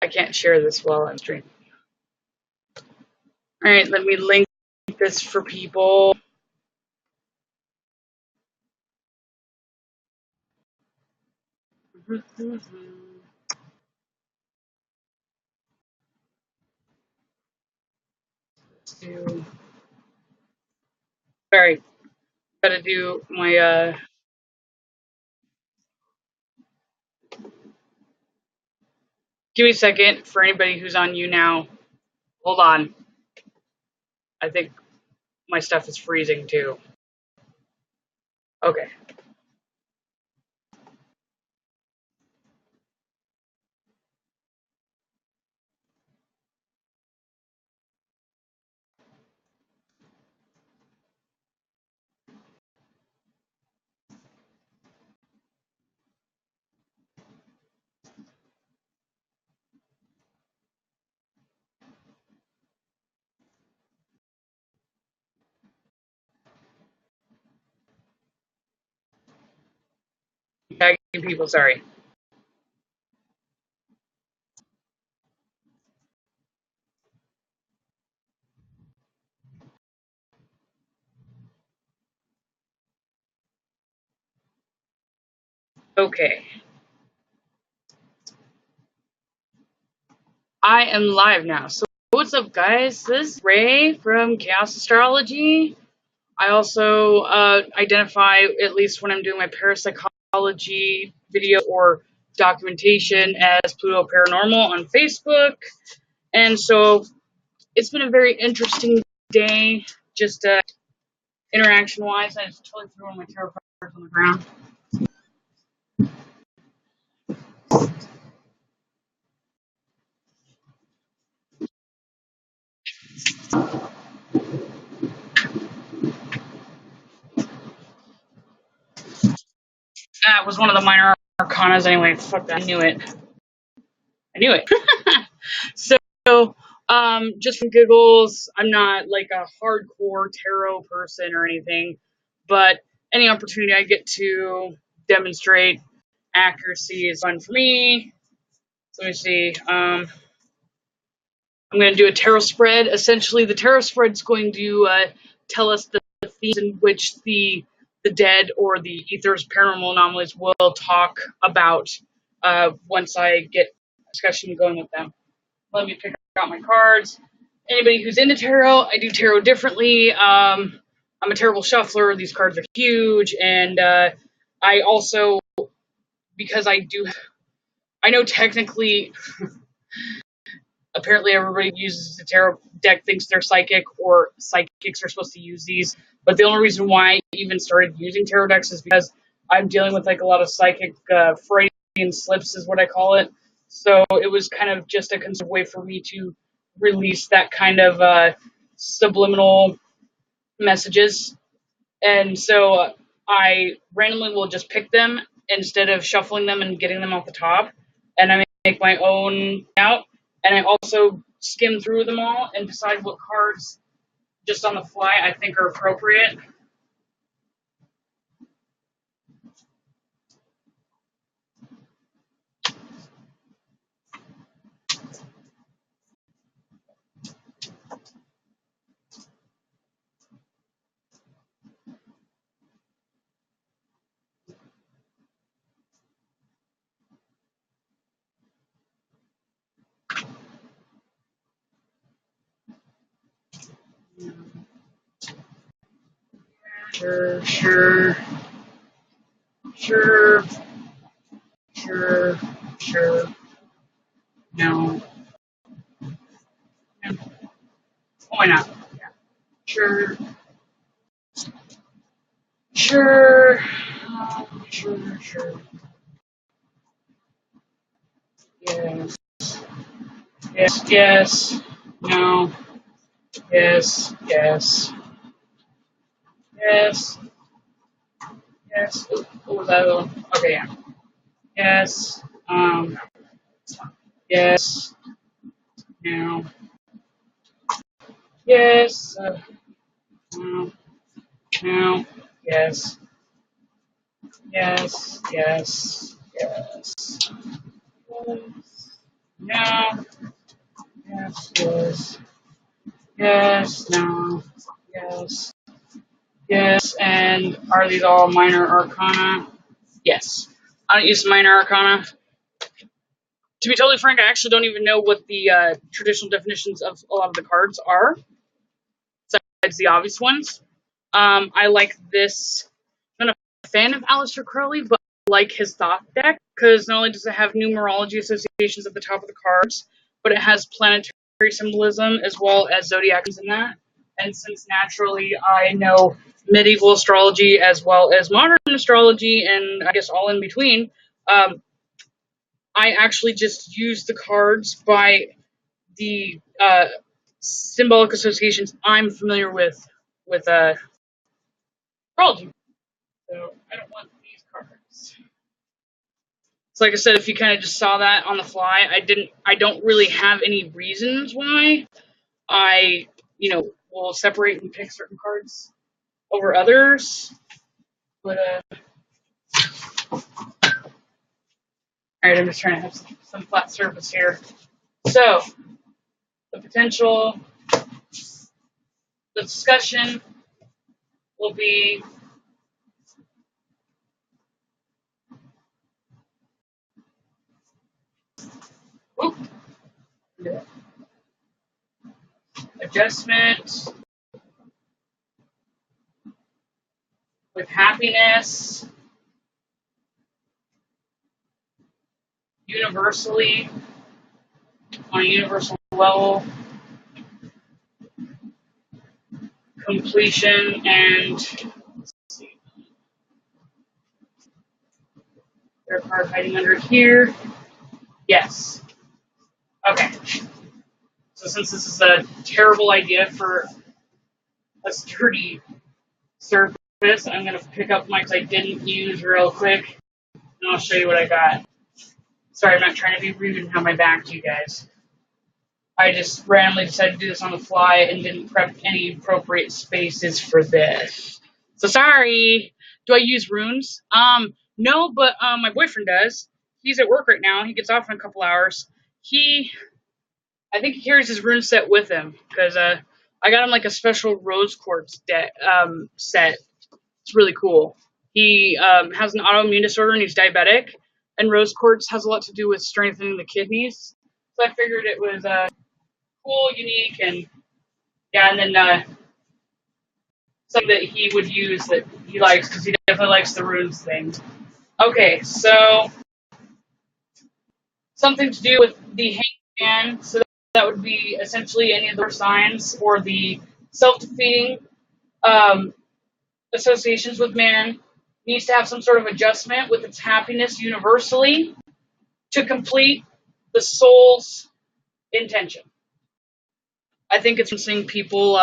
can't share this while I'm streaming. Alright, let me link this for people. Sorry, gotta do my give me a second for anybody who's on you now. Hold on. I think my stuff is freezing too. Okay. Tagging people, sorry. Okay. I am live now. So what's up, guys? This is Ray from Chaos Astrology. I also identify, at least when I'm doing my parapsychology video or documentation, as Pluto Paranormal on Facebook. And so it's been a very interesting day, just interaction-wise. I just totally threw all my tarot cards on the ground. That was one of the minor arcanas anyway. Fuck that. I knew it. So, just for giggles, I'm not like a hardcore tarot person or anything, but any opportunity I get to demonstrate accuracy is fun for me. So let me see. I'm going to do a tarot spread. Essentially, the tarot spread is going to tell us the themes in which the dead or the ethers, paranormal anomalies will talk about once I get discussion going with them. Let me pick out my cards. Anybody who's into tarot, I do tarot differently. I'm a terrible shuffler. These cards are huge. And I also, because I know technically, apparently everybody uses the tarot deck thinks they're psychic, or psychics are supposed to use these. But the only reason why I even started using tarot decks is because I'm dealing with like a lot of psychic Freudian slips is what I call it. So it was kind of just a conservative way for me to release that kind of subliminal messages. And so I randomly will just pick them instead of shuffling them and getting them off the top. And I make my own out. And I also skim through them all and decide what cards, just on the fly, I think are appropriate. Sure. No. Why not? Yeah. Sure. Yes. No. Yes. Ooh, what was that one? Okay, yeah. Yes. Yes. No. Yes. No. No. Yes. Yes. no, yes, yes, yes, no, yes, yes, and are these all minor arcana? Yes. I don't use minor arcana. To be totally frank, I actually don't even know what the traditional definitions of a lot of the cards are, besides the obvious ones. I like this. I'm not a fan of Aleister Crowley, but I like his Thought deck, because not only does it have numerology associations at the top of the cards, but it has planetary symbolism as well as zodiacs in that. And since naturally I know medieval astrology as well as modern astrology, and I guess all in between, I actually just use the cards by the symbolic associations I'm familiar with astrology. So I don't want these cards. So like I said, if you kind of just saw that on the fly, I don't really have any reasons why I, will separate and pick certain cards over others. But all right, I'm just trying to have some flat surface here. So the potential, the discussion will be whoop, adjustment with happiness universally on a universal level, completion, and let's see, their card hiding under here. Yes. Okay. So since this is a terrible idea for a sturdy surface, I'm going to pick up mics I didn't use real quick, and I'll show you what I got. Sorry, I'm not trying to be rude and have my back to you guys. I just randomly decided to do this on the fly and didn't prep any appropriate spaces for this. So sorry. Do I use runes? No, but my boyfriend does. He's at work right now. He gets off in a couple hours. I think he carries his rune set with him, because I got him like a special rose quartz set. It's really cool. He has an autoimmune disorder and he's diabetic, and rose quartz has a lot to do with strengthening the kidneys. So I figured it was cool, unique, and yeah, and then something that he would use that he likes, because he definitely likes the runes things. Okay, so something to do with the hangman. So that would be essentially any of the signs or the self-defeating associations with man. Needs to have some sort of adjustment with its happiness universally to complete the soul's intention. I think it's seeing people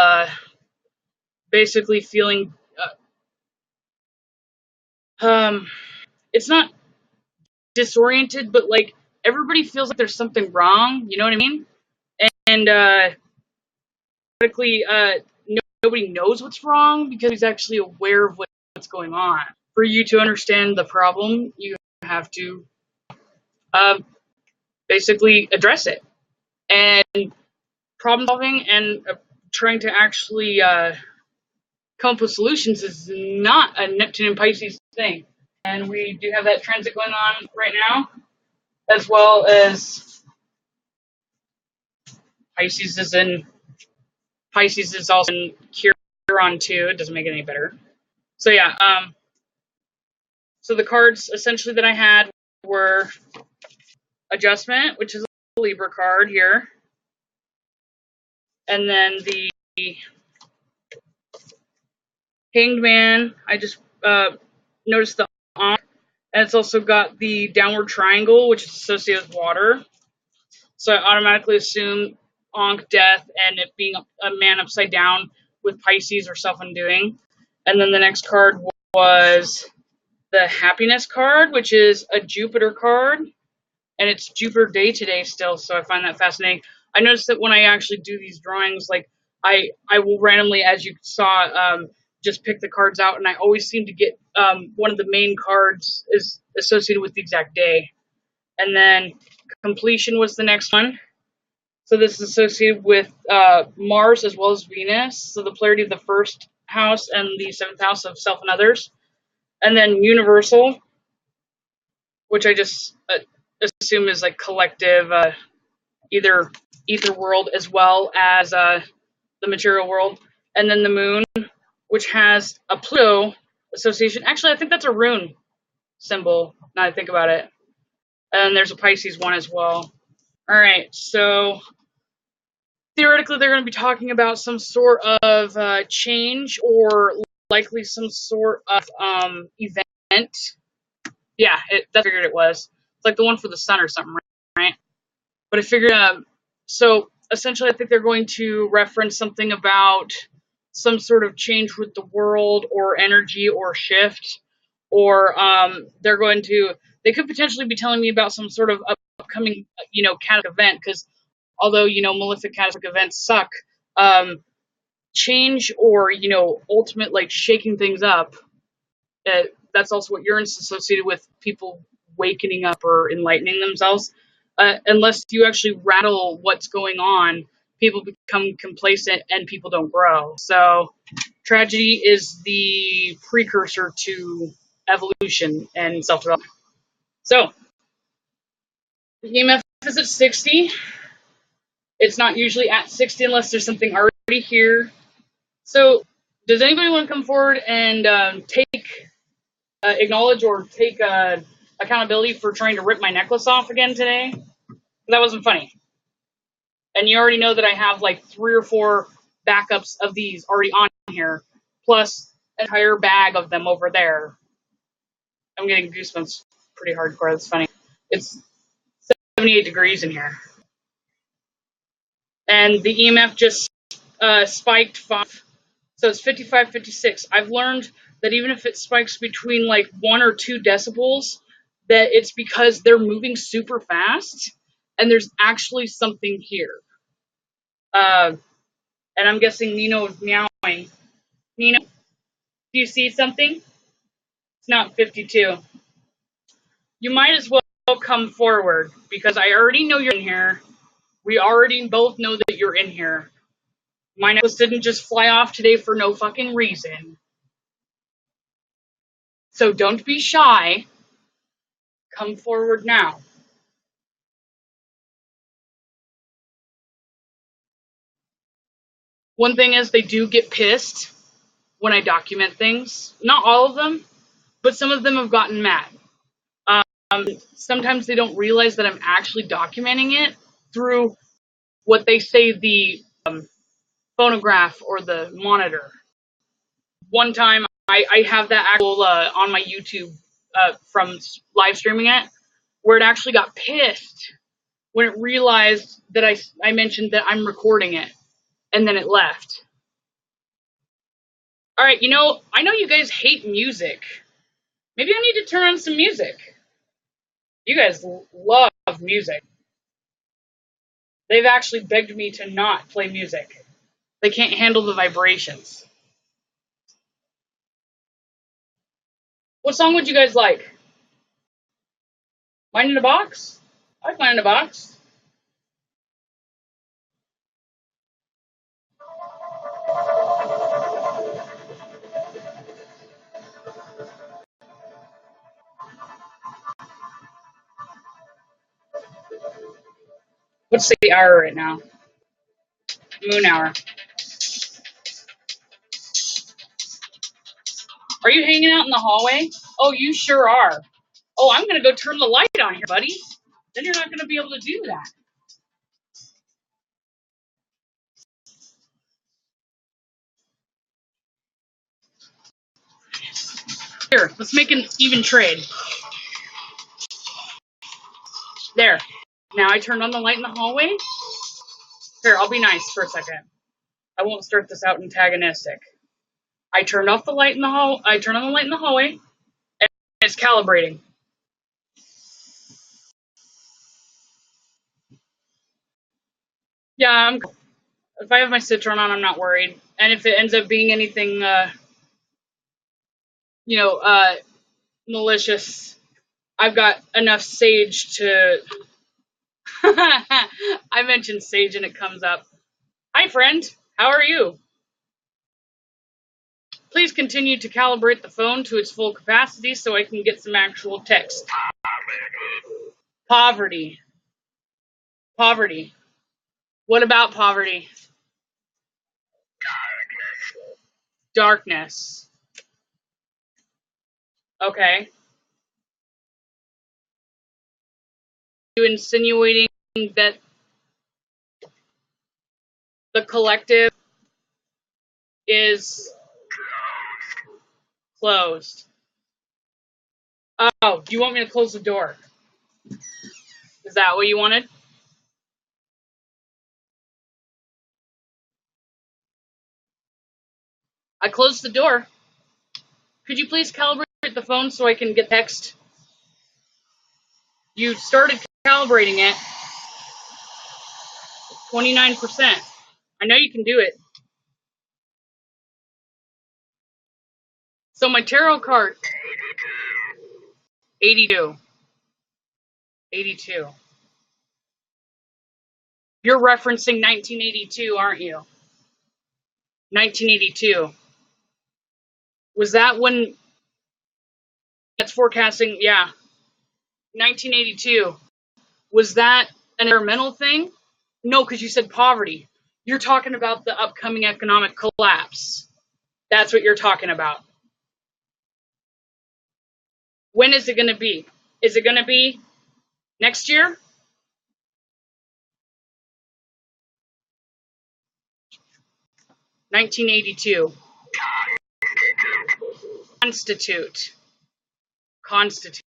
basically feeling it's not disoriented, but like everybody feels like there's something wrong. You know what I mean? And practically, nobody knows what's wrong because he's actually aware of what's going on. For you to understand the problem, you have to basically address it. And problem solving and trying to actually come up with solutions is not a Neptune and Pisces thing. And we do have that transit going on right now, as well as Pisces is also in Chiron too. It doesn't make it any better. So yeah, so the cards essentially that I had were Adjustment, which is a Libra card here, and then the Hanged Man. I just noticed the Ankh, and it's also got the Downward Triangle, which is associated with water. So I automatically assume Ankh, death, and it being a man upside down with Pisces or self-undoing. And then the next card was the Happiness card, which is a Jupiter card, and it's Jupiter day today still, so I find that fascinating. I noticed that when I actually do these drawings, like I will randomly, as you saw, just pick the cards out, and I always seem to get one of the main cards is associated with the exact day. And then completion was the next one. So this is associated with Mars as well as Venus. So the polarity of the first house and the seventh house of self and others. And then universal, which I just assume is like collective, either ether world as well as the material world. And then the moon, which has a Pluto association. Actually, I think that's a rune symbol, now I think about it. And there's a Pisces one as well. All right, so theoretically, they're going to be talking about some sort of change or likely some sort of event. Yeah, that's what I figured it was. It's like the one for the sun or something, right? But I figured, so essentially, I think they're going to reference something about some sort of change with the world or energy or shift, or they could potentially be telling me about some sort of upcoming, catastrophic event, because although, malefic catastrophic events suck, change or, ultimate, like, shaking things up, that's also what Uranus is associated with, people wakening up or enlightening themselves. Unless you actually rattle what's going on, people become complacent and people don't grow. So tragedy is the precursor to evolution and self-development. So the EMF is at 60. It's not usually at 60 unless there's something already here. So does anybody want to come forward and acknowledge or take accountability for trying to rip my necklace off again today? That wasn't funny. And you already know that I have like 3 or 4 backups of these already on here, plus an entire bag of them over there. I'm getting goosebumps pretty hardcore. That's funny. It's 78 degrees in here. And the EMF just spiked 5. So it's 55, 56. I've learned that even if it spikes between like 1 or 2 decibels, that it's because they're moving super fast and there's actually something here. And I'm guessing Nino is meowing. Nino, do you see something? It's not 52. You might as well come forward because I already know you're in here. We already both know that you're in here. My necklace didn't just fly off today for no fucking reason. So don't be shy. Come forward now. One thing is they do get pissed when I document things. Not all of them, but some of them have gotten mad. Sometimes they don't realize that I'm actually documenting it through what they say the phonograph or the monitor. One time I have that actual on my YouTube from live streaming it, where it actually got pissed when it realized that I mentioned that I'm recording it, and then it left. All right, I know you guys hate music. Maybe I need to turn on some music. You guys love music. They've actually begged me to not play music. They can't handle the vibrations. What song would you guys like? Mine in a Box? I like Mine in a Box. What's the hour right now? Moon hour. Are you hanging out in the hallway? Oh, you sure are. Oh, I'm going to go turn the light on here, buddy. Then you're not going to be able to do that. Here, let's make an even trade. There. Now I turned on the light in the hallway. Here, I'll be nice for a second. I won't start this out antagonistic. I turned off the light in the hall. I turned on the light in the hallway, and it's calibrating. Yeah, if I have my Citron on, I'm not worried. And if it ends up being anything, malicious, I've got enough sage to I mentioned Sage and it comes up. Hi, friend. How are you? Please continue to calibrate the phone to its full capacity so I can get some actual text. Poverty. Poverty. What about poverty? Darkness. Okay. You insinuating that the collective is closed? Oh, do you want me to close the door? Is that what you wanted? I closed the door. Could you please calibrate the phone so I can get text? You started calibrating it. 29%. I know you can do it. So my tarot card, 82. 82. You're referencing 1982, aren't you? 1982. Was that when that's forecasting? Yeah. 1982. Was that an environmental thing? No, because you said poverty. You're talking about the upcoming economic collapse. That's what you're talking about. When is it going to be? Is it going to be next year? (1982) Constitute. Constitute.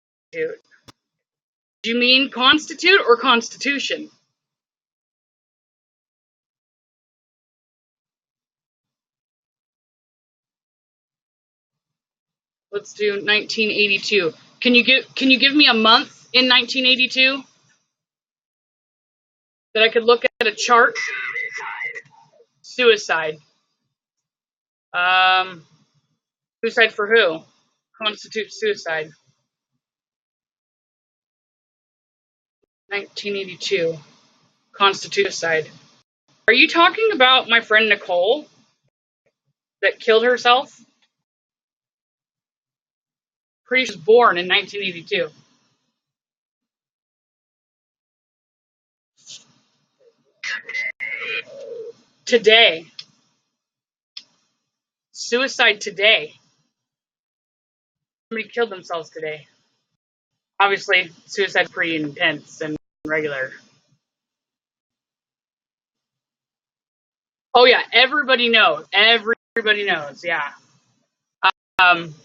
Do you mean constitute or constitution? Let's do 1982. Can you give me a month in 1982 that I could look at a chart? Suicide. Um, Suicide for who? Constitute suicide. 1982. Constitute suicide. Are you talking about my friend Nicole that killed herself? Pretty sure she was born in 1982. Today. Suicide today. Somebody killed themselves today. Obviously, suicide's pretty intense and regular. Oh yeah, everybody knows. Everybody knows. Yeah.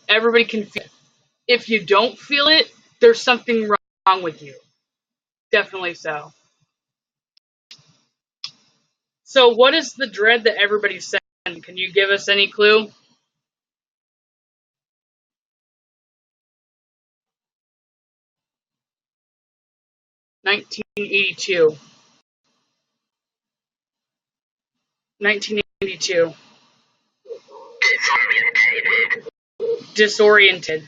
Everybody can feel it. If you don't feel it, there's something wrong with you. Definitely so. So, what is the dread that everybody's saying? Can you give us any clue? 1982. 1982. Disoriented.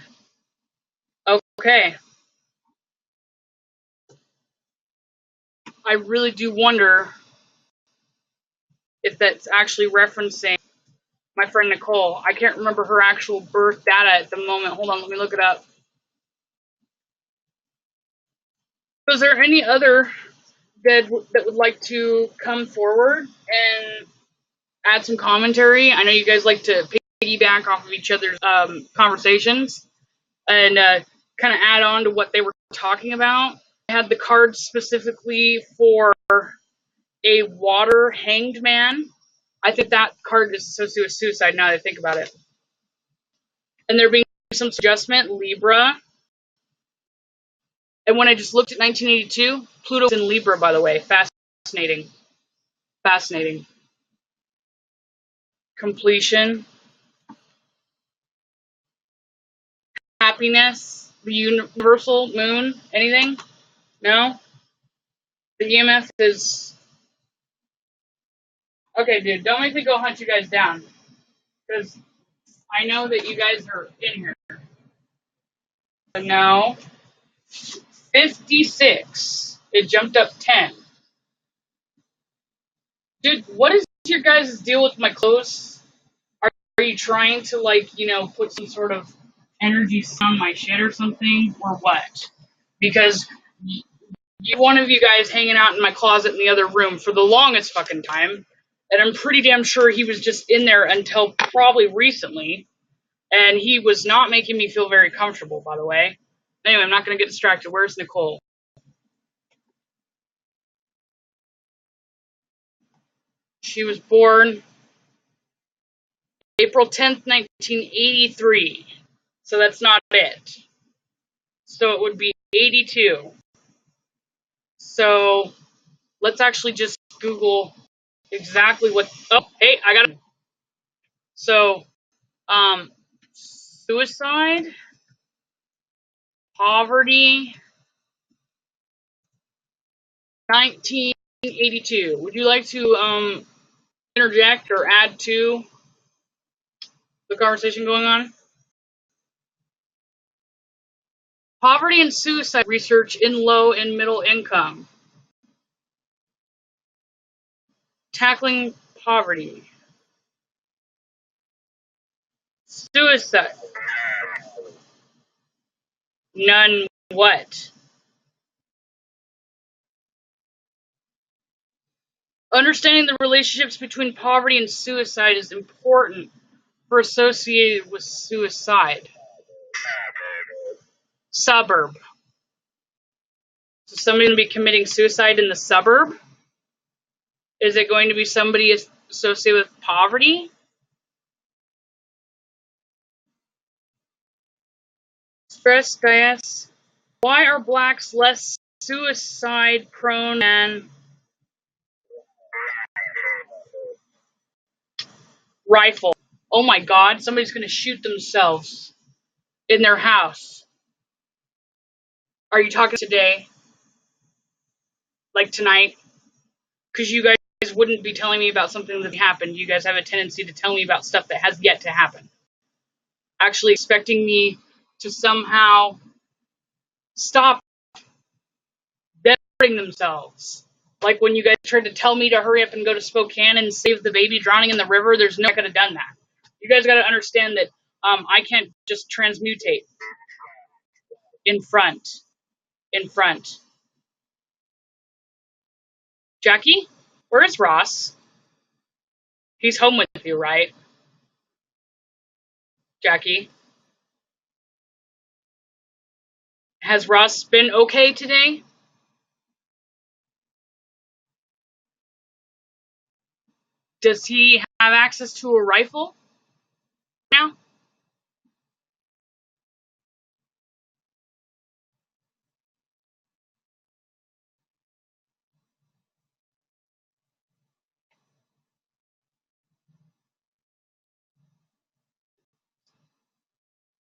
Okay. I really do wonder if that's actually referencing my friend Nicole. I can't remember her actual birth data at the moment. Hold on, let me look it up. Was there any other that would like to come forward and add some commentary? I know you guys like to piggyback off of each other's conversations and kind of add on to what they were talking about. I had the cards specifically for a water hanged man. I think that card is associated with suicide now that I think about it. And there being some adjustment, Libra. And when I just looked at 1982, Pluto's in Libra, by the way. Fascinating. Fascinating. Completion. Happiness. The universal moon. Anything? No? The EMF is... Okay, dude, don't make me go hunt you guys down. Because I know that you guys are in here. No. 56 It jumped up 10. Dude, what is your guys' deal with my clothes? Are you trying to, like, put some sort of energy on my shit or something? Or what? Because one of you guys hanging out in my closet in the other room for the longest fucking time. And I'm pretty damn sure he was just in there until probably recently. And he was not making me feel very comfortable, by the way. Anyway, I'm not going to get distracted. Where's Nicole? She was born April 10th, 1983. So that's not it. So it would be 82. So let's actually just Google exactly what. Oh, hey, I got it. So, suicide, poverty, 1982. Would you like to interject or add to the conversation going on? Poverty and suicide research in low and middle income. Tackling poverty. Suicide. None what? Understanding the relationships between poverty and suicide is important for associated with suicide. Suburb. So somebody going to be committing suicide in the suburb? Is it going to be somebody associated with poverty? Stress, guys. Why are blacks less suicide prone than rifle? Oh my god, somebody's going to shoot themselves in their house. Are you talking today? Like tonight? Because you guys wouldn't be telling me about something that happened. You guys have a tendency to tell me about stuff that has yet to happen. Actually expecting me to somehow stop them hurting themselves. Like when you guys tried to tell me to hurry up and go to Spokane and save the baby drowning in the river, there's no way I could have done that. You guys got to understand that I can't just transmutate in front. In front. Jackie? Where is Ross? He's home with you, right? Jackie? Has Ross been okay today? Does he have access to a rifle now?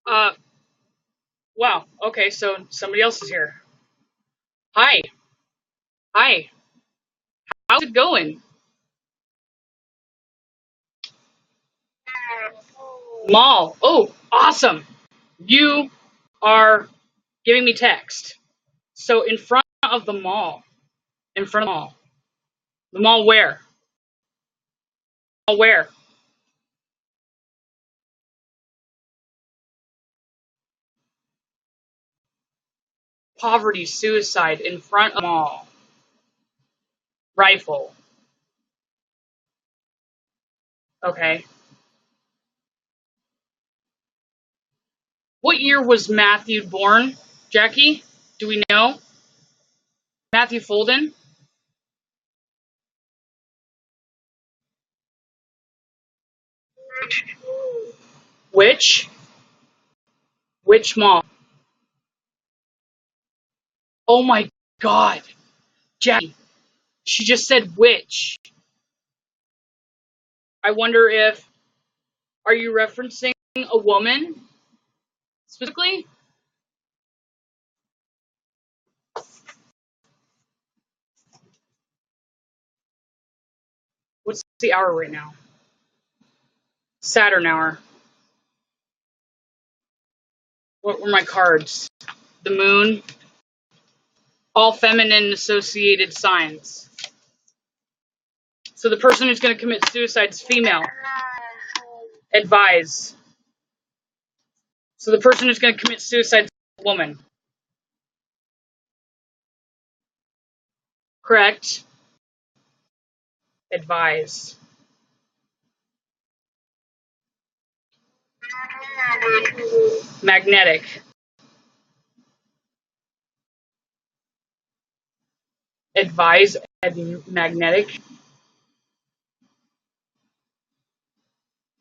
Uh, wow. Okay, so somebody else is here. Hi. Hi. How's it going? Mall. Oh, awesome. You are giving me text. So in front of the mall. In front of the mall. The mall where? Mall where? Poverty, suicide, in front of the mall. Rifle. Okay. What year was Matthew born? Jackie? Do we know? Matthew Folden? Which? Which mall? Oh my god. Jackie. She just said which. I wonder if, are you referencing a woman specifically? What's the hour right now? Saturn hour. What were my cards? The moon. All feminine associated signs. So the person who's going to commit suicide is female. Advise. So the person who's going to commit suicide is a woman. Correct. Advise. Magnetic. Advise. Magnetic.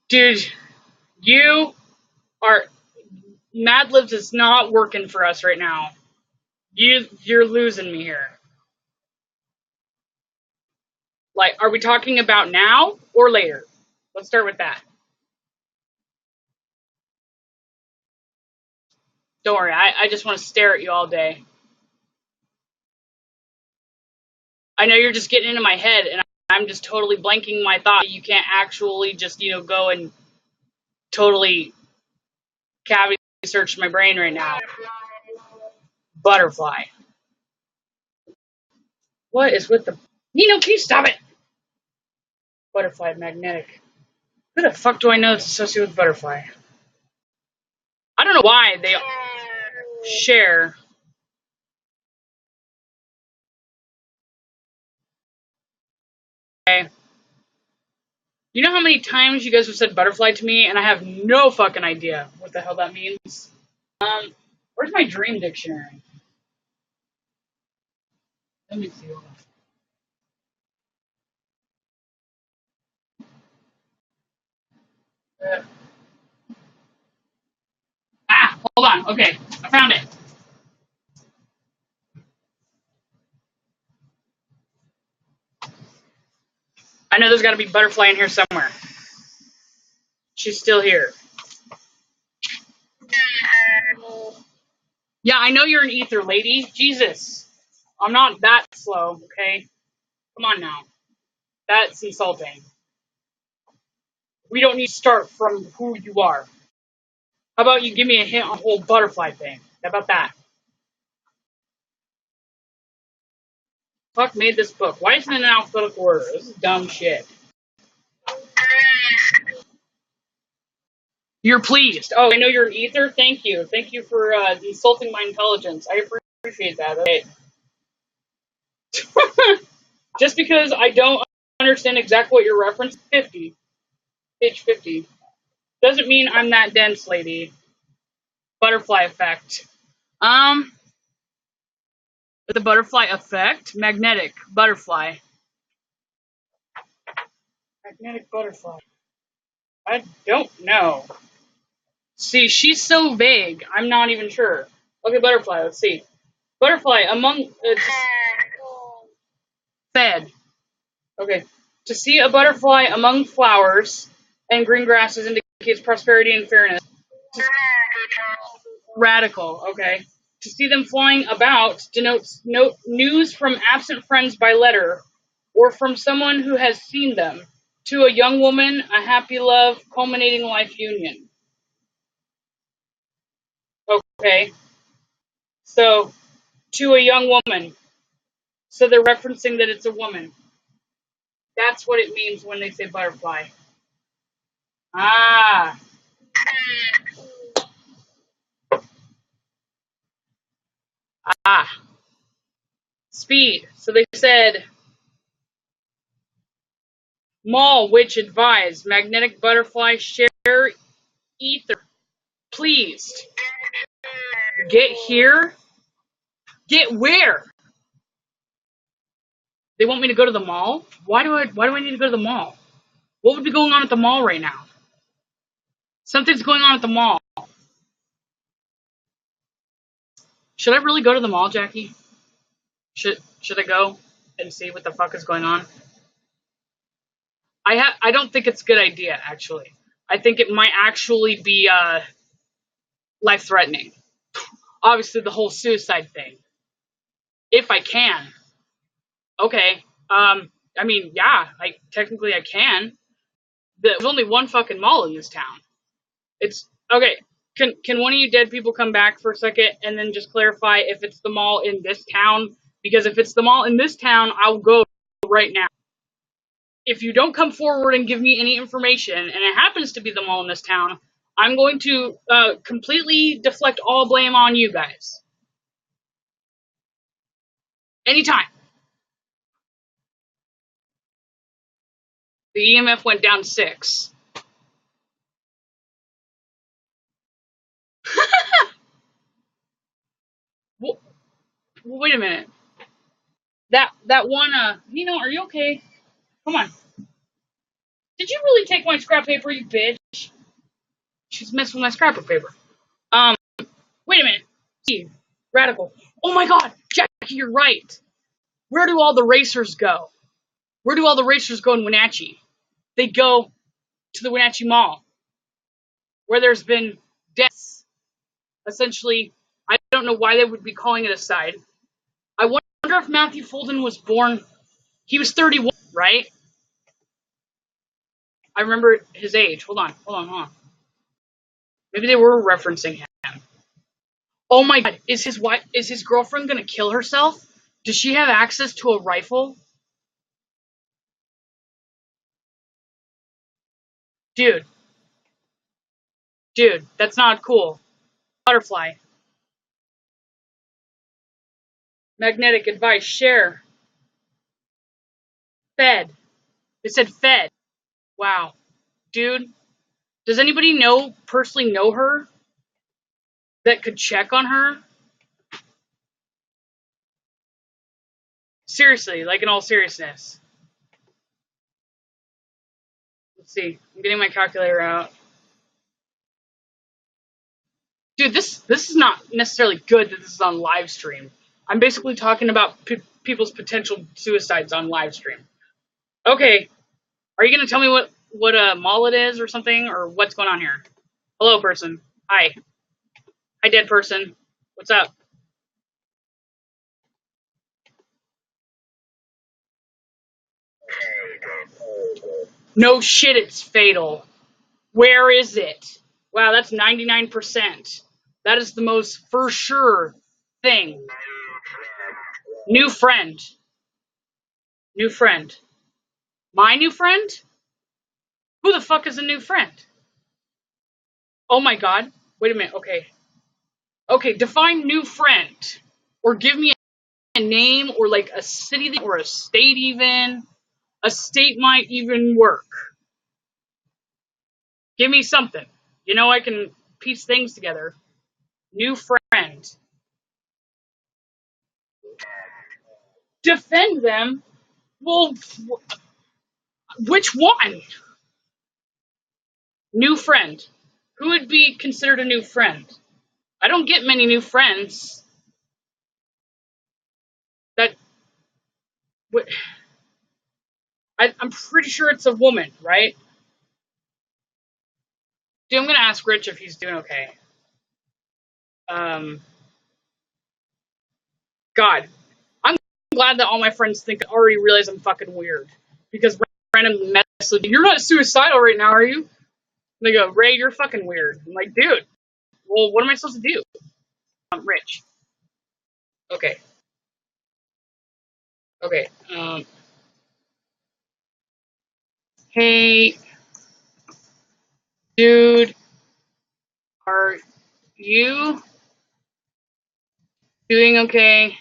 Dude, you are... Mad Libs is not working for us right now. You're losing me here. Like, are we talking about now or later? Let's start with that. Don't worry, I just want to stare at you all day. I know you're just getting into my head, and I'm just totally blanking my thought. You can't actually just, go and totally cavity search my brain right now. Butterfly. What is with the... Nino, can you stop it? Butterfly, magnetic. Who the fuck do I know that's associated with butterfly? I don't know why they share. Okay. You know how many times you guys have said butterfly to me, and I have no fucking idea what the hell that means? Where's my dream dictionary? Let me see. Hold on. Okay, I found it. I know there's got to be butterfly in here somewhere. She's still here. Yeah, I know you're an ether, lady. Jesus. I'm not that slow, okay? Come on now. That's insulting. We don't need to start from who you are. How about you give me a hint on the whole butterfly thing? How about that? Fuck made this book. Why isn't it in alphabetical order? This is dumb shit. You're pleased. Oh, I know you're an ether. Thank you. Thank you for insulting my intelligence. I appreciate that. Okay. Just because I don't understand exactly what you're referencing, page 50, doesn't mean I'm that dense, lady. Butterfly effect. The butterfly effect? Magnetic butterfly. Magnetic butterfly. I don't know. See, she's so vague, I'm not even sure. Okay, butterfly, let's see. Butterfly, among... fed. Okay. To see a butterfly among flowers and green grasses indicates prosperity and fairness. Radical, okay. To see them flying about denotes news from absent friends by letter, or from someone who has seen them. To a young woman, a happy love, culminating life union. Okay. So, to a young woman. So they're referencing that it's a woman. That's what it means when they say butterfly. Ah. Ah. Speed. So they said, mall, which advised, magnetic butterfly, share, ether, pleased. Get here? Get where? They want me to go to the mall? Why do I need to go to the mall? What would be going on at the mall right now? Something's going on at the mall. Should I really go to the mall, Jackie? Should I go and see what the fuck is going on? I don't think it's a good idea, actually. I think it might actually be life-threatening. Obviously, the whole suicide thing. If I can. Okay. I mean, yeah, technically I can. There's only one fucking mall in this town. It's okay. Can one of you dead people come back for a second and then just clarify if it's the mall in this town Because if it's the mall in this town, I'll go right now. If you don't come forward and give me any information, and it happens to be the mall in this town, I'm going to completely deflect all blame on you guys. Anytime. The EMF went down 6. Well, wait a minute. That one, Nino, are you okay? Come on. Did you really take my scrap paper, you bitch? She's messing with my scrapper paper. Wait a minute. Steve, radical. Oh my god, Jackie, you're right. Where do all the racers go? Where do all the racers go in Wenatchee? They go to the Wenatchee Mall, where there's been deaths. Essentially, I don't know why they would be calling it a side. I wonder if Matthew Fulton was born. He was 31, right? I remember his age. Hold on. Maybe they were referencing him. Oh my god, is his girlfriend gonna kill herself? Does she have access to a rifle? Dude, that's not cool. Butterfly. Magnetic advice, share. Fed. It said fed. Wow. Dude, does anybody personally know her that could check on her? Seriously, like in all seriousness. Let's see. I'm getting my calculator out. Dude, this is not necessarily good that this is on live stream. I'm basically talking about people's potential suicides on live stream. Okay, are you gonna tell me what a mall it is or something, or what's going on here? Hello, person. Hi, dead person. What's up? No shit, it's fatal. Where is it? Wow, that's 99%. That is the most for sure thing. New friend. New friend. My new friend? Who the fuck is a new friend? Oh my god. Wait a minute. Okay. Okay, define new friend. Or give me a name or like a city or a state even. A state might even work. Give me something. You know, I can piece things together. New friend. Defend them? Well, which one? New friend. Who would be considered a new friend? I don't get many new friends. That. I'm pretty sure it's a woman, right? Dude, I'm gonna ask Rich if he's doing okay. God, I'm glad that all my friends already realize I'm fucking weird because random message. You're not suicidal right now, are you? And they go, Ray, you're fucking weird. I'm like, dude. Well, what am I supposed to do? I'm Rich. Okay. Okay. Hey, dude, are you doing okay?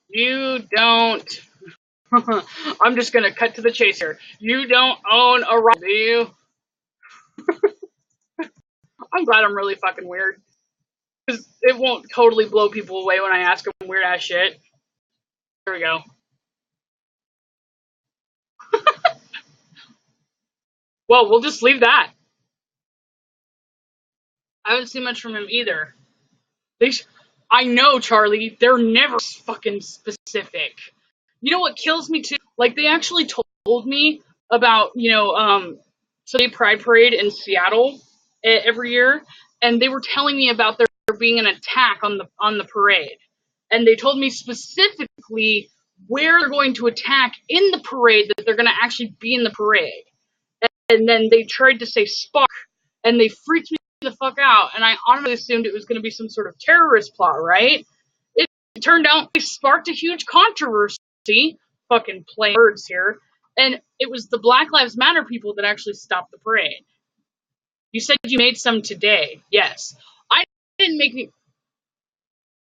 You don't. I'm just gonna cut to the chase here. You don't own a rifle, do you? I'm glad I'm really fucking weird. Because it won't totally blow people away when I ask them weird ass shit. There we go. Well, we'll just leave that. I haven't seen much from him either. I know, Charlie, they're never fucking specific. You know what kills me too? Like, they actually told me about, so they Pride Parade in Seattle every year, and they were telling me about there being an attack on the parade. And they told me specifically where they're going to attack in the parade, that they're going to actually be in the parade. And then they tried to say Spark, and they freaked me the fuck out, and I honestly assumed it was going to be some sort of terrorist plot, right? It turned out it sparked a huge controversy. Fucking playing words here. And it was the Black Lives Matter people that actually stopped the parade. You said you made some today. Yes. I didn't make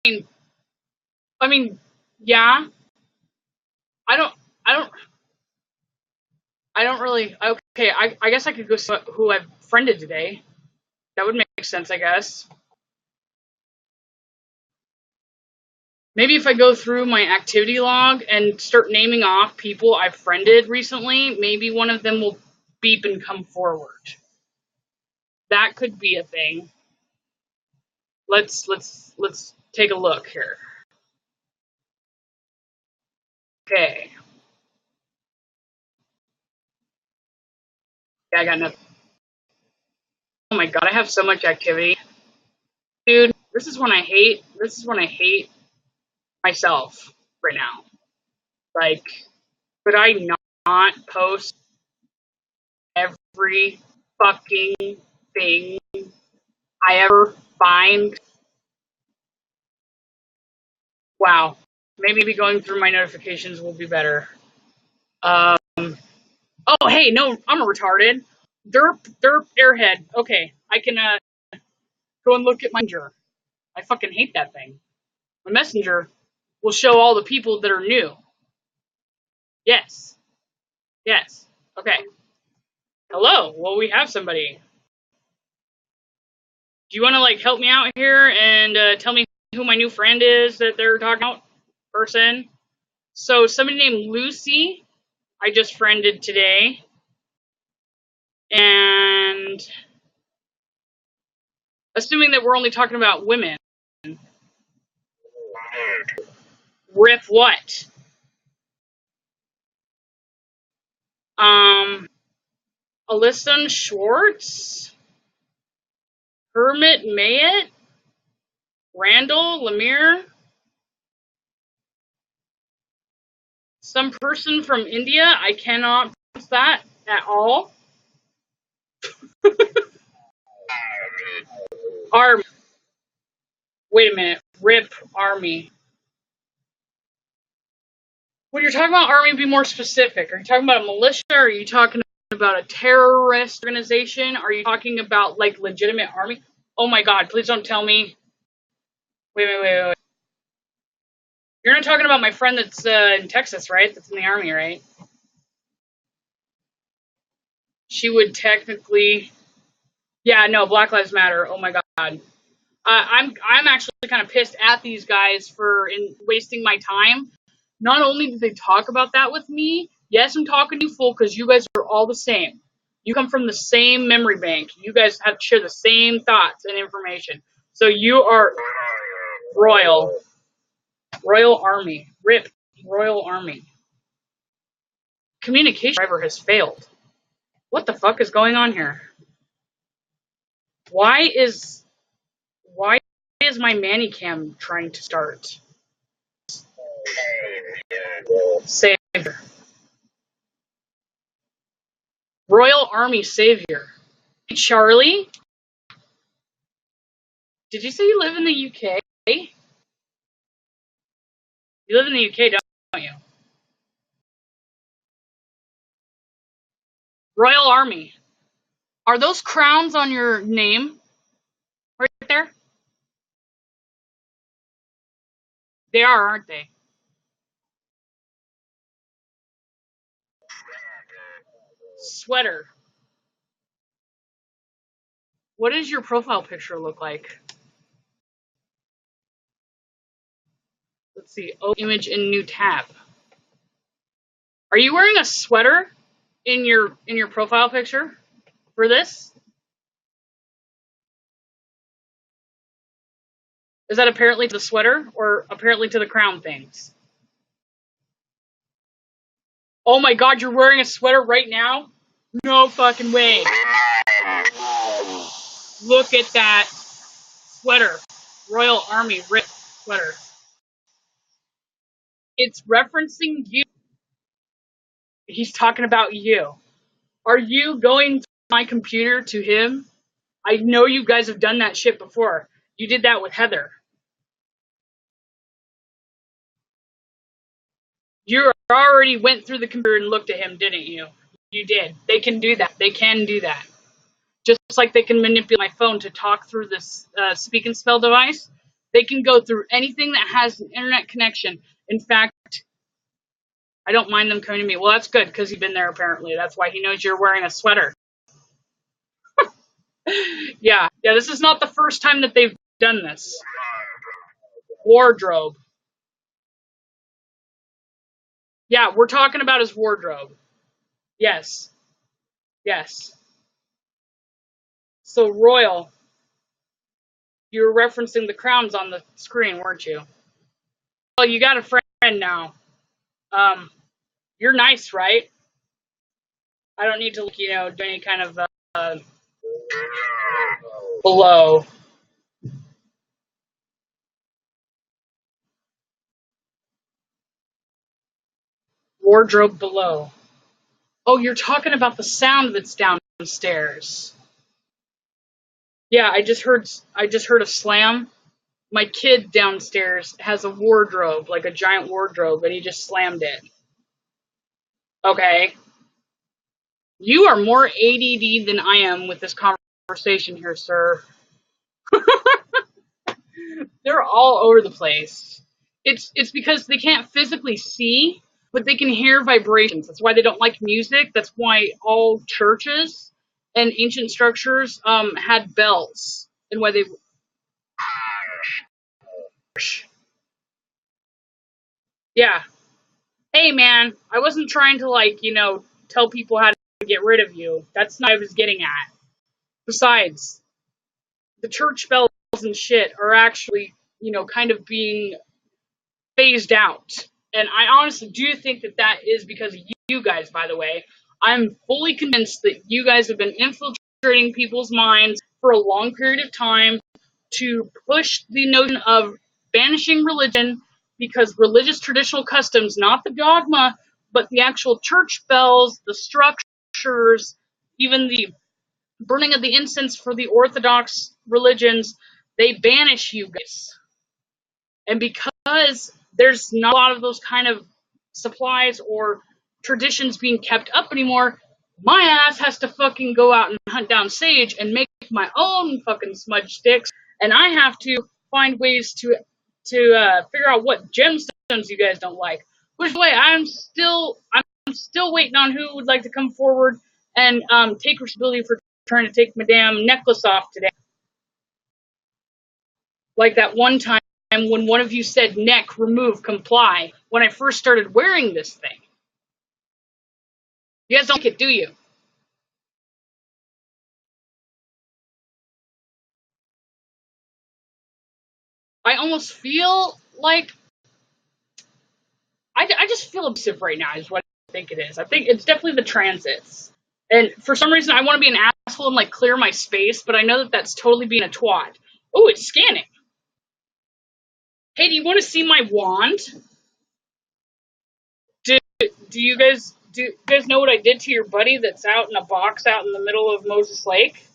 any. I mean, yeah. I don't. I don't. I don't really. Okay. I guess I could go see who I've friended today. That would make sense, I guess. Maybe if I go through my activity log and start naming off people I've friended recently, maybe one of them will beep and come forward. That could be a thing. Let's take a look here. Okay. Yeah, I got nothing. Oh my god, I have so much activity. Dude, this is when I hate myself right now. Like, could I not post every fucking thing I ever find? Wow. Maybe going through my notifications will be better. Oh, hey, no, I'm retarded. Derp, airhead. Okay, I can go and look at my messenger. I fucking hate that thing. My messenger will show all the people that are new. Yes. Yes. Okay. Hello. Well, we have somebody. Do you want to like help me out here and tell me who my new friend is that they're talking about? Person. So somebody named Lucy, I just friended today, and assuming that we're only talking about women. Rip what? Alyssa Schwartz, Hermit Mayet, Randall Lemire, some person from India. I cannot pronounce that at all. Army. Wait a minute. Rip Army. When you're talking about Army, be more specific. Are you talking about a militia? Are you talking about a terrorist organization? Are you talking about like legitimate army? Oh my god, please don't tell me. Wait. You're not talking about my friend that's in Texas, right? That's in the army, right? She would technically. Yeah, no, Black Lives Matter. Oh my god. I'm actually kind of pissed at these guys for wasting my time. Not only did they talk about that with me, yes, I'm talking to you fool because you guys are all the same. You come from the same memory bank. You guys have to share the same thoughts and information. So you are Royal Army. RIP Royal Army. Communication driver has failed. What the fuck is going on here? Why is my Manicam trying to start? Savior. Royal Army Savior. Hey, Charlie? Did you say you live in the UK? You live in the UK, don't you? Royal Army. Are those crowns on your name? Right there? They are, aren't they? Sweater. What does your profile picture look like? Let's see. Oh, image in new tab. Are you wearing a sweater in your profile picture for this? Is that apparently to the sweater or apparently to the crown things? Oh my god, you're wearing a sweater right now? No fucking way. Look at that sweater. Royal Army RIP sweater. It's referencing you. He's talking about you. Are you going to my computer to him? I know you guys have done that shit before. You did that with Heather. You already went through the computer and looked at him, didn't you? You did. They can do that. They can do that. Just like they can manipulate my phone to talk through this speak and spell device. They can go through anything that has an internet connection. In fact, I don't mind them coming to me. Well, that's good because you've been there apparently. That's why he knows you're wearing a sweater. Yeah, this is not the first time that they've done this. Wardrobe. Yeah, we're talking about his wardrobe. Yes. Yes. So, Royal, you were referencing the crowns on the screen, weren't you? Well, you got a friend now. You're nice, right? I don't need to, do any kind of below. Wardrobe below. Oh, you're talking about the sound that's downstairs. Yeah, I just heard a slam. My kid downstairs has a wardrobe, like a giant wardrobe, and he just slammed it. Okay. You are more ADD than I am with this conversation here, sir. They're all over the place. It's because they can't physically see, but they can hear vibrations. That's why they don't like music. That's why all churches and ancient structures had bells, and why they. Yeah. Hey, man, I wasn't trying to tell people how to get rid of you. That's not what I was getting at. Besides, the church bells and shit are actually, kind of being phased out. And I honestly do think that that is because of you guys, by the way. I'm fully convinced that you guys have been infiltrating people's minds for a long period of time to push the notion of banishing religion because religious traditional customs, not the dogma, but the actual church bells, the structures, even the burning of the incense for the Orthodox religions, they banish you guys. And because there's not a lot of those kind of supplies or traditions being kept up anymore, my ass has to fucking go out and hunt down sage and make my own fucking smudge sticks, and I have to find ways to figure out what gemstones you guys don't like. Which way, I'm still waiting on who would like to come forward and take responsibility for trying to take my damn necklace off today. Like that one time when one of you said neck, remove, comply, when I first started wearing this thing. You guys don't like it, do you? I almost feel like I just feel obsessive right now is what I think it is. I think it's definitely the transits. And for some reason I want to be an asshole and clear my space, but I know that that's totally being a twat. Oh, it's scanning. Hey, do you want to see my wand? Do you guys know what I did to your buddy that's out in a box out in the middle of Moses Lake?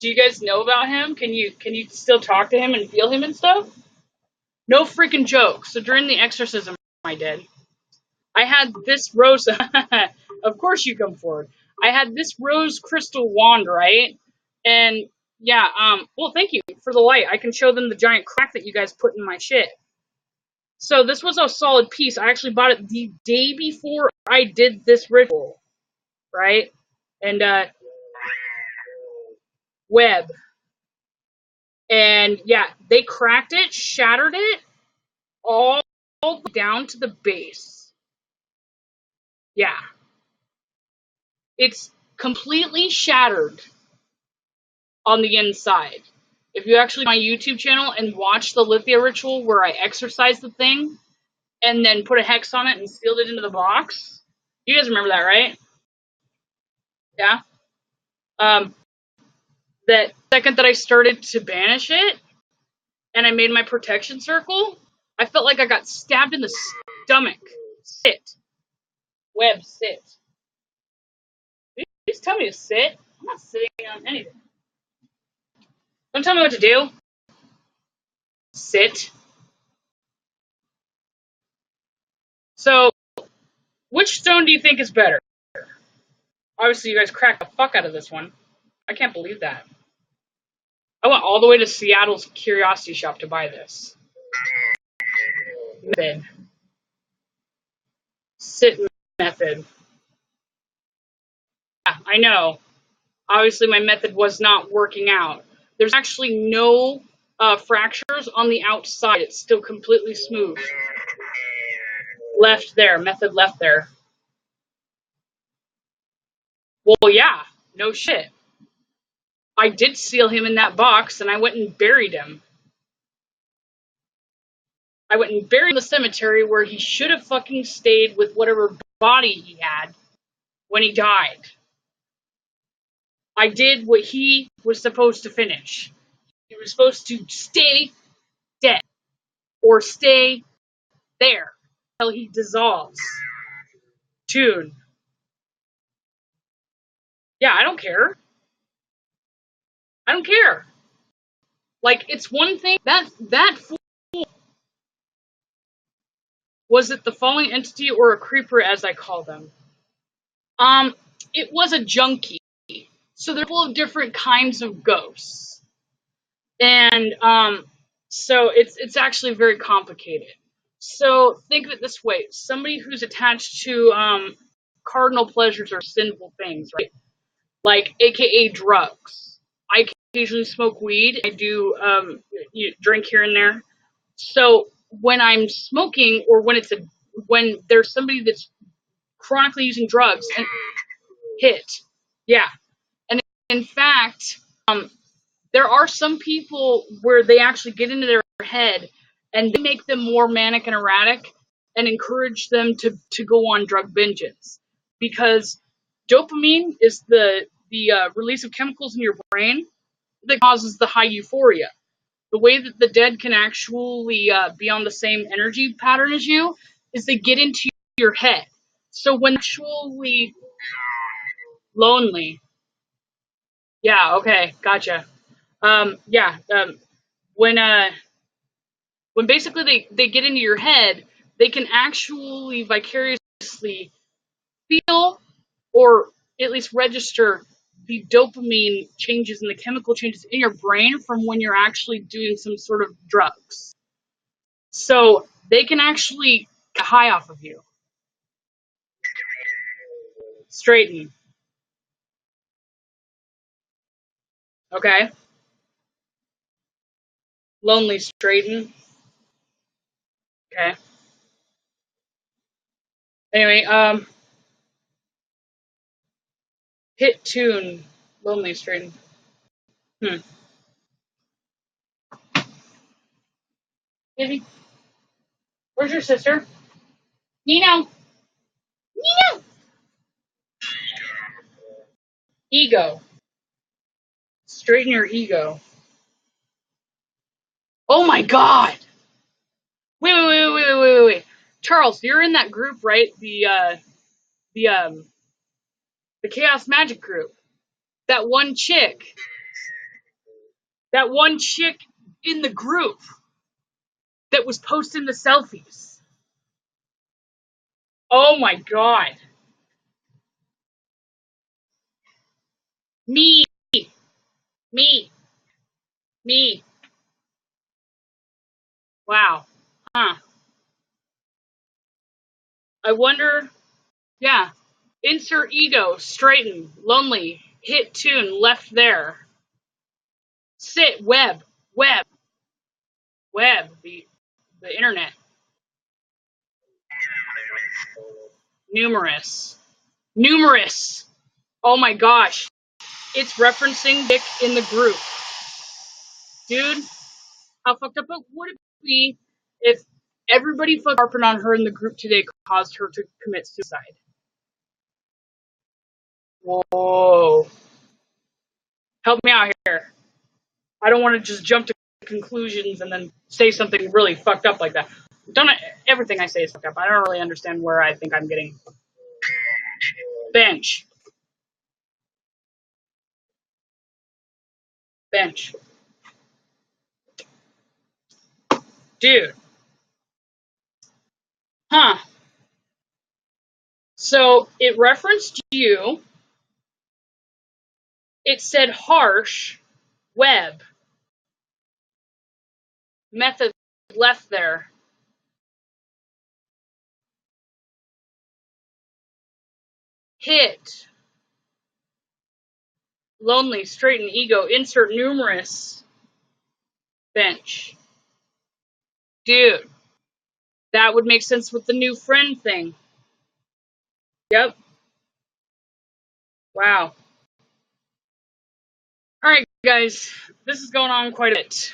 Do you guys know about him? Can you still talk to him and feel him and stuff? No freaking joke. So during the exorcism I did, I had this rose. Of course you come forward. I had this rose crystal wand, right? And yeah, well, thank you for the light. I can show them the giant crack that you guys put in my shit. So this was a solid piece. I actually bought it the day before I did this ritual, right? And web. And yeah, they cracked it, shattered it, all down to the base. Yeah. It's completely shattered on the inside. If you actually my YouTube channel and watch the Lithia ritual where I exorcised the thing and then put a hex on it and sealed it into the box, you guys remember that, right? Yeah. That second that I started to banish it and I made my protection circle, I felt like I got stabbed in the stomach. Sit. Web, sit. Please tell me to sit. I'm not sitting on anything. Don't tell me what to do. Sit. So, which stone do you think is better? Obviously, you guys cracked the fuck out of this one. I can't believe that. I went all the way to Seattle's Curiosity Shop to buy this. Method. Sit method. Yeah, I know. Obviously, my method was not working out. There's actually no fractures on the outside. It's still completely smooth. Left there. Method left there. Well, yeah. No shit. I did seal him in that box, and I went and buried him. I went and buried him in the cemetery where he should have fucking stayed with whatever body he had when he died. I did what he was supposed to finish. He was supposed to stay dead or stay there until he dissolves. Tune. Yeah, I don't care. I don't care. Like, it's one thing that fool, was it the falling entity or a creeper, as I call them? It was a junkie. So there's a couple of different kinds of ghosts, and so it's actually very complicated. So think of it this way: somebody who's attached to cardinal pleasures or sinful things, right? Like, AKA drugs. I occasionally smoke weed. I do drink here and there. So when I'm smoking, or when there's somebody that's chronically using drugs and hit, yeah. And in fact, there are some people where they actually get into their head and they make them more manic and erratic and encourage them to go on drug binges, because dopamine is the release of chemicals in your brain that causes the high euphoria. The way that the dead can actually be on the same energy pattern as you is they get into your head. So when actually lonely, yeah, okay, gotcha. Yeah, when basically they get into your head, they can actually vicariously feel, or at least register, the dopamine changes and the chemical changes in your brain from when you're actually doing some sort of drugs. So they can actually get high off of you. Straighten. Okay. Lonely, straighten. Okay. Anyway, hit, tune, lonely, straighten. Hmm. Baby, where's your sister? Nino. Nino. Ego. Straighten your ego. Oh my god! Wait. Charles, you're in that group, right? The the Chaos Magic group. That one chick. That one chick in the group that was posting the selfies. Oh my god. Me. Me. Me. Wow. Huh. I wonder. Yeah. Insert ego. Straighten. Lonely. Hit tune. Left there. Sit. Web. Web. Web. The internet. Numerous. Numerous. Oh my gosh. It's referencing Dick in the group. Dude, how fucked up would it be if everybody fucking harping on her in the group today caused her to commit suicide? Whoa. Help me out here. I don't want to just jump to conclusions and then say something really fucked up like that. Don't everything I say is fucked up. I don't really understand where I think I'm getting bench. Bench. Dude. Huh. So it referenced you. It said harsh, web, method left there. Hit, lonely, straighten, ego, insert numerous, bench. Dude, that would make sense with the new friend thing. Yep. Wow. Alright, guys, this is going on quite a bit.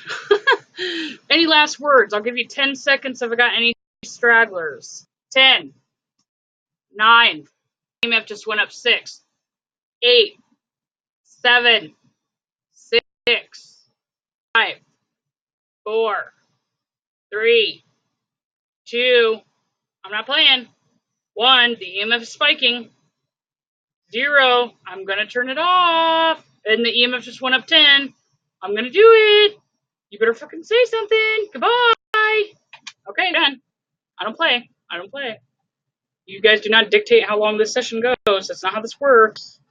Any last words? I'll give you 10 seconds if I got any stragglers. 10, 9, EMF just went up 6, 8, 7, 6, 5, 4, 3, 2, I'm not playing. 1, the EMF is spiking. 0, I'm gonna turn it off. And the EMF just went up 10. I'm gonna do it. You better fucking say something. Goodbye. Okay, done. I don't play. I don't play. You guys do not dictate how long this session goes. That's not how this works.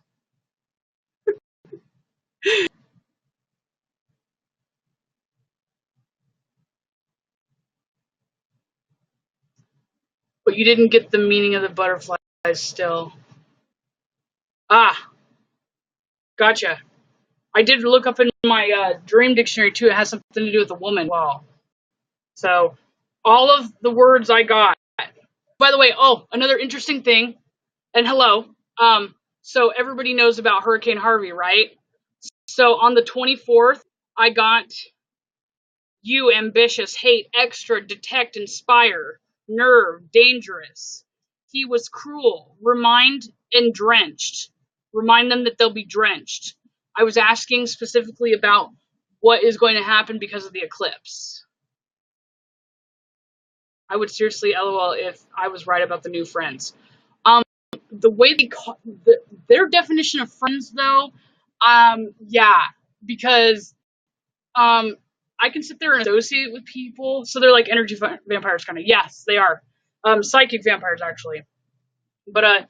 But you didn't get the meaning of the butterflies still. Ah, gotcha. I did look up in my dream dictionary too. It has something to do with a woman. Wow. So all of the words I got. By the way, oh, another interesting thing. And hello. So everybody knows about Hurricane Harvey, right? So on the 24th, I got you, ambitious, hate, extra, detect, inspire, nerve, dangerous. He was cruel, remind, and drenched. Remind them that they'll be drenched. I was asking specifically about what is going to happen because of the eclipse. I would seriously LOL if I was right about the new friends. The way they call their definition of friends, though, yeah, because I can sit there and associate with people, so they're like energy vampires, kind of. Yes, they are. Psychic vampires, actually. But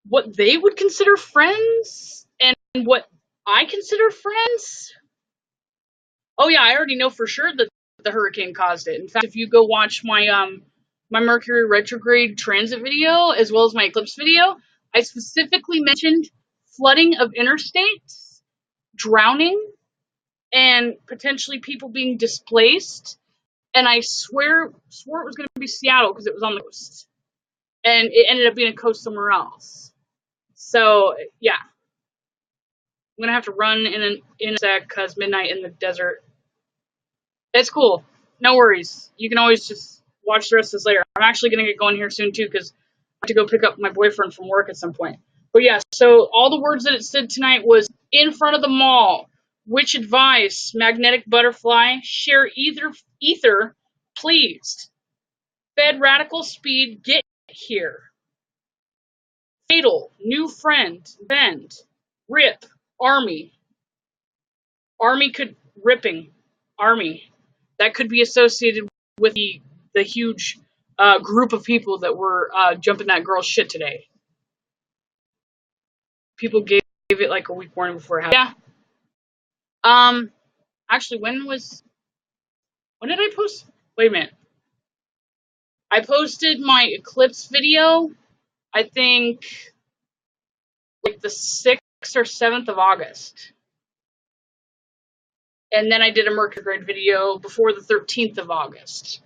what they would consider friends and what I consider friends. Oh yeah, I already know for sure that the hurricane caused it. In fact, if you go watch my Mercury retrograde transit video as well as my eclipse video, I specifically mentioned flooding of interstates, drowning, and potentially people being displaced. And I swore it was going to be Seattle because it was on the coast, and it ended up being a coast somewhere else. So yeah, I'm gonna have to run in a sec because midnight in the desert. It's cool. No worries. You can always just watch the rest of this later. I'm actually going to get going here soon, too, because I have to go pick up my boyfriend from work at some point. But yeah, so all the words that it said tonight was in front of the mall, which advice, magnetic butterfly, share ether, pleased. Fed radical speed, get here. Fatal, new friend, bend. Rip, army. Army could, ripping, army. That could be associated with the huge group of people that were jumping that girl's shit today. People gave it like a week warning before it happened. Yeah. Actually, when did I post? Wait a minute. I posted my eclipse video, I think, like the 6th or 7th of August. And then I did a Mercury video before the 13th of August.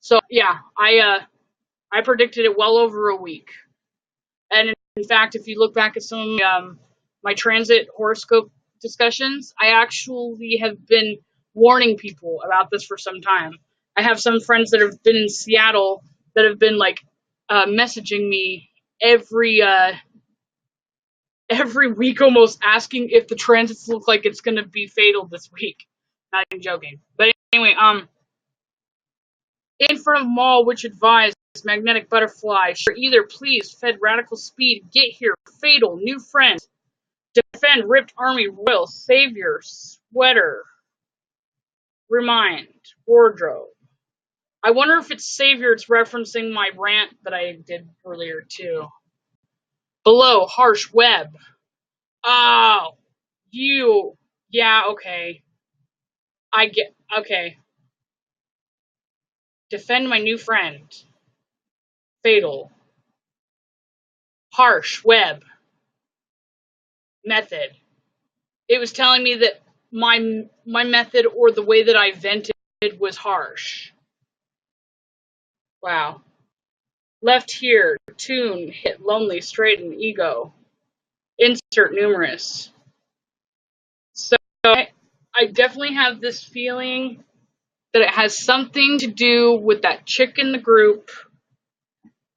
So yeah, I predicted it well over a week. And in fact, if you look back at some of my transit horoscope discussions, I actually have been warning people about this for some time. I have some friends that have been in Seattle that have been like messaging me every week almost, asking if the transits look like it's going to be fatal this week. Not even joking. But anyway, in front of mall, which advised magnetic butterfly, sure either please, fed radical speed, get here, fatal, new friend. defend, ripped army, royal, savior, sweater, remind, wardrobe. I wonder if it's savior, it's referencing my rant that I did earlier too. Below, harsh, web. Oh, yeah, okay. Okay. Defend my new friend. Fatal. Harsh, web. Method. It was telling me that my method or the way that I vented was harsh. Wow. Left here, tune, hit, lonely, straighten, ego. Insert numerous. So I definitely have this feeling that it has something to do with that chick in the group,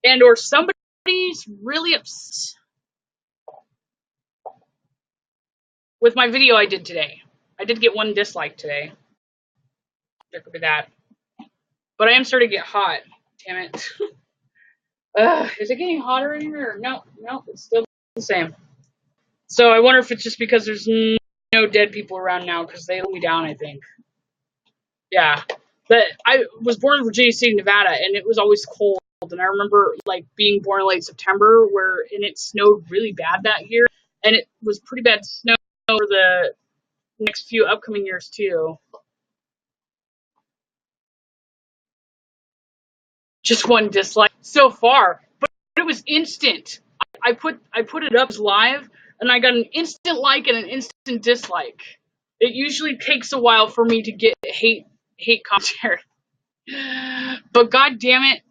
and or somebody's really upset with my video I did today. I did get one dislike today. There could be that. But I am starting to get hot. Damn it. Is it getting hotter in here? No, it's still the same. So I wonder if it's just because there's no dead people around now because they let me down, I think. Yeah. But I was born in Virginia City, Nevada, and it was always cold. And I remember like being born in late September and it snowed really bad that year. And it was pretty bad snow for the next few upcoming years too. Just one dislike so far, but it was instant. I put it up as live, and I got an instant like and an instant dislike. It usually takes a while for me to get hate commentary, but god damn it,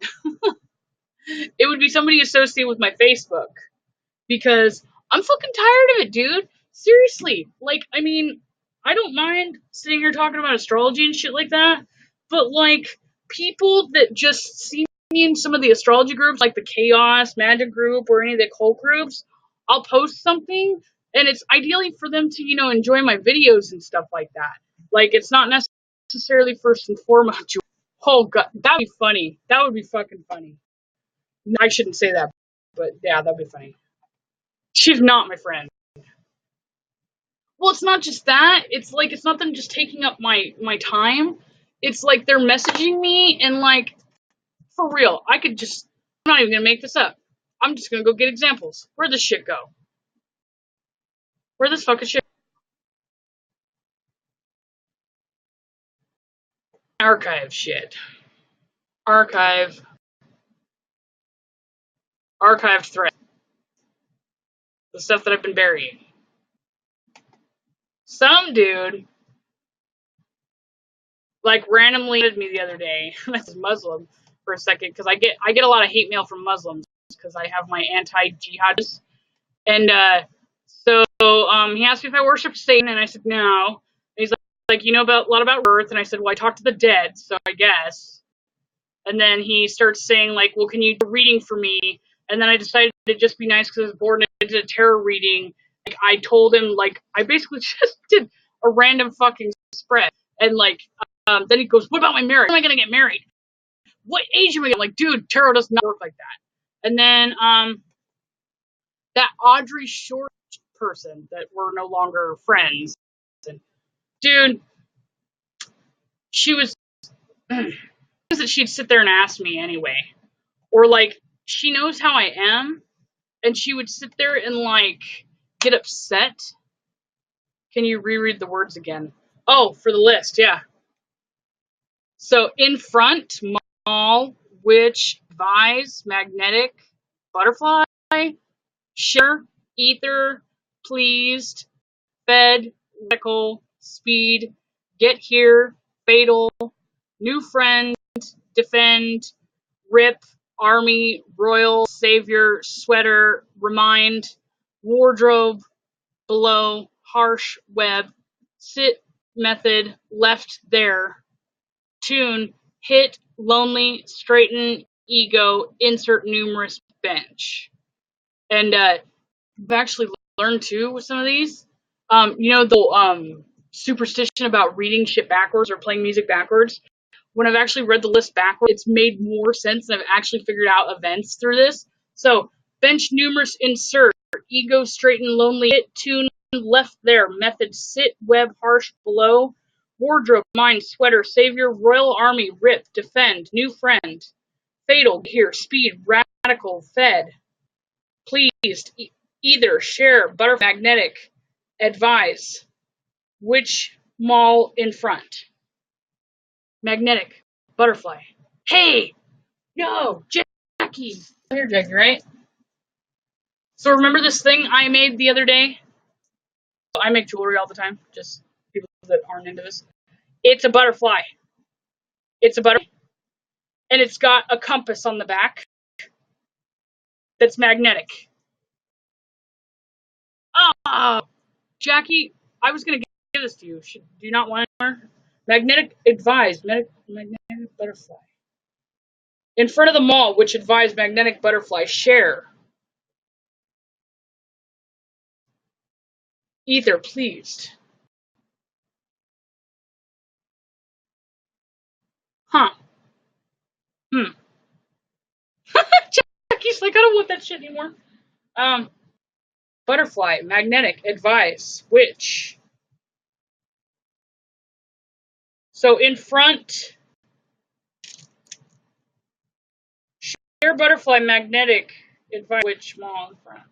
it would be somebody associated with my Facebook because I'm fucking tired of it, dude. Seriously, like I mean, I don't mind sitting here talking about astrology and shit like that, but like people that just see in some of the astrology groups, like the Chaos Magic group or any of the occult groups, I'll post something, and it's ideally for them to, enjoy my videos and stuff like that. Like, it's not necessarily first and foremost. Oh, God, that would be funny. That would be fucking funny. I shouldn't say that, but yeah, that'd be funny. She's not my friend. Well, it's not just that. It's like, it's not them just taking up my time. It's like they're messaging me and like, for real, I'm not even gonna make this up. I'm just gonna go get examples. Where'd this shit go? Where'd this fucking shit archive shit? Archived thread. The stuff that I've been burying. Some dude, like, randomly hit me the other day. This is Muslim for a second, because I get a lot of hate mail from Muslims because I have my anti-jihadist. And so he asked me if I worship Satan, and I said no. And he's like, you know a lot about Earth, and I said, well, I talk to the dead, so I guess. And then he starts saying like, well, can you do a reading for me? And then I decided it'd just be nice because I was bored and I did a tarot reading. Like, I told him, like, I basically just did a random fucking spread. And like, then he goes, what about my marriage? When am I going to get married? What age am I going to? Like, dude, tarot does not work like that. And then that Audrey Short person that we're no longer friends. And, dude, she was that she'd sit there and ask me anyway. Or like, she knows how I am, and she would sit there and like get upset. Can you reread the words again? Oh, for the list, yeah. So in front, mall, witch, vise, magnetic, butterfly, sure, ether, pleased, fed, radical, speed, get here, fatal, new friend, defend, rip, army, royal, savior, sweater, remind, wardrobe, below, harsh, web, sit, method, left there, tune, hit, lonely, straighten, ego, insert numerous, bench. And I've actually learned too with some of these. The superstition about reading shit backwards or playing music backwards. When I've actually read the list backwards, it's made more sense, and I've actually figured out events through this. So, bench, numerous, insert, ego, straighten, lonely, hit, tune, left there. Method sit, web, harsh, below. Wardrobe, mind, sweater, savior, royal army, rip, defend, new friend. Fatal, here, speed, radical, fed. Pleased, either, share, butterfly, magnetic, advise. Which mall in front? Magnetic, butterfly. Hey, yo, Jackie. Here, Jackie, right? So remember this thing I made the other day? I make jewelry all the time, just people that aren't into this. It's a butterfly. It's a butterfly. And it's got a compass on the back that's magnetic. Ah, Jackie, I was going to give this to you. Do you not want it more? Magnetic advised. Magnetic butterfly. In front of the mall, which advised magnetic butterfly. Share. Either, pleased. Huh. Hmm. Jackie's like, I don't want that shit anymore. Butterfly, magnetic, advise, which? So in front, share butterfly, magnetic, advise, which mall in front?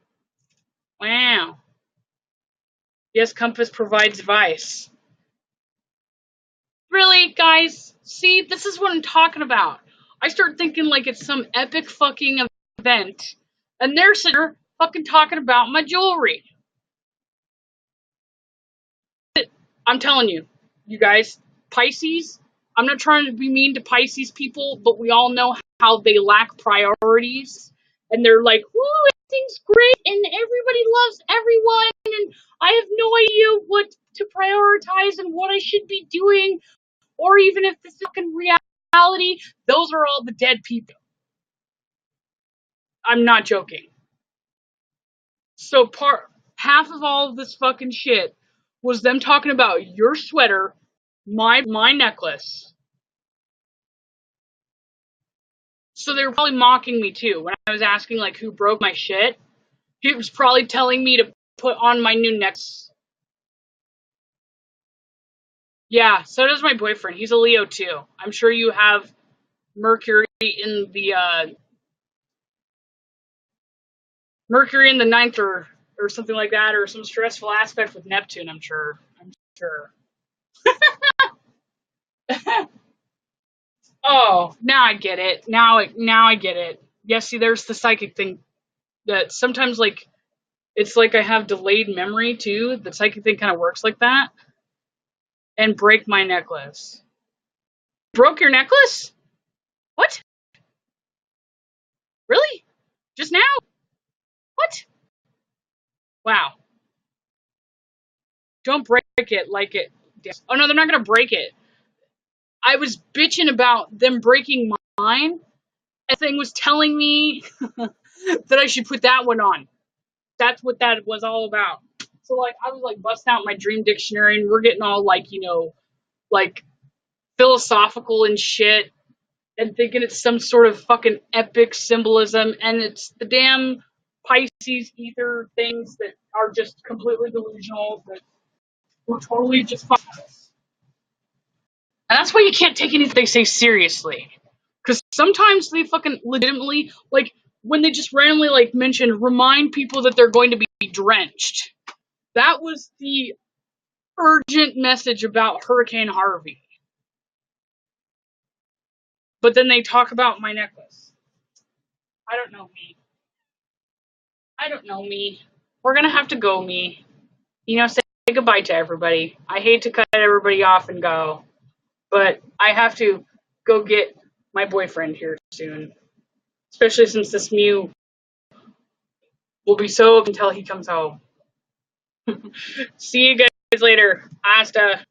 Wow. Yes, compass provides advice. Really, guys? See, this is what I'm talking about. I start thinking like it's some epic fucking event, and they're sitting there fucking talking about my jewelry. I'm telling you, you guys, Pisces, I'm not trying to be mean to Pisces people, but we all know how they lack priorities. And they're like, woo, everything's great and everybody loves everyone. And I have no idea what to prioritize and what I should be doing. Or even if this is fucking reality, those are all the dead people. I'm not joking. So half of all of this fucking shit was them talking about your sweater, my necklace. So they were probably mocking me too when I was asking like who broke my shit. He was probably telling me to put on my new necklace. Yeah, so does my boyfriend. He's a Leo too. I'm sure you have Mercury in the ninth or something like that, or some stressful aspect with Neptune. I'm sure. Oh, now I get it. Now I get it. Yeah, see, there's the psychic thing that sometimes like it's like I have delayed memory too. The psychic thing kind of works like that. And break my necklace. Broke your necklace? What? Really? Just now? What? Wow. Don't break it like it. Oh no, they're not gonna break it. I was bitching about them breaking mine, and the thing was telling me that I should put that one on. That's what that was all about. So like I was like busting out my dream dictionary and we're getting all like, like philosophical and shit and thinking it's some sort of fucking epic symbolism and it's the damn Pisces ether things that are just completely delusional that we're totally just fucking. And that's why you can't take anything they say seriously. Because sometimes they fucking legitimately, like, when they just randomly, like, mention, remind people that they're going to be drenched. That was the urgent message about Hurricane Harvey. But then they talk about my necklace. I don't know me. I don't know me. We're gonna have to go me. Say goodbye to everybody. I hate to cut everybody off and go. But I have to go get my boyfriend here soon. Especially since this Mew will be so up until he comes home. See you guys later. Hasta.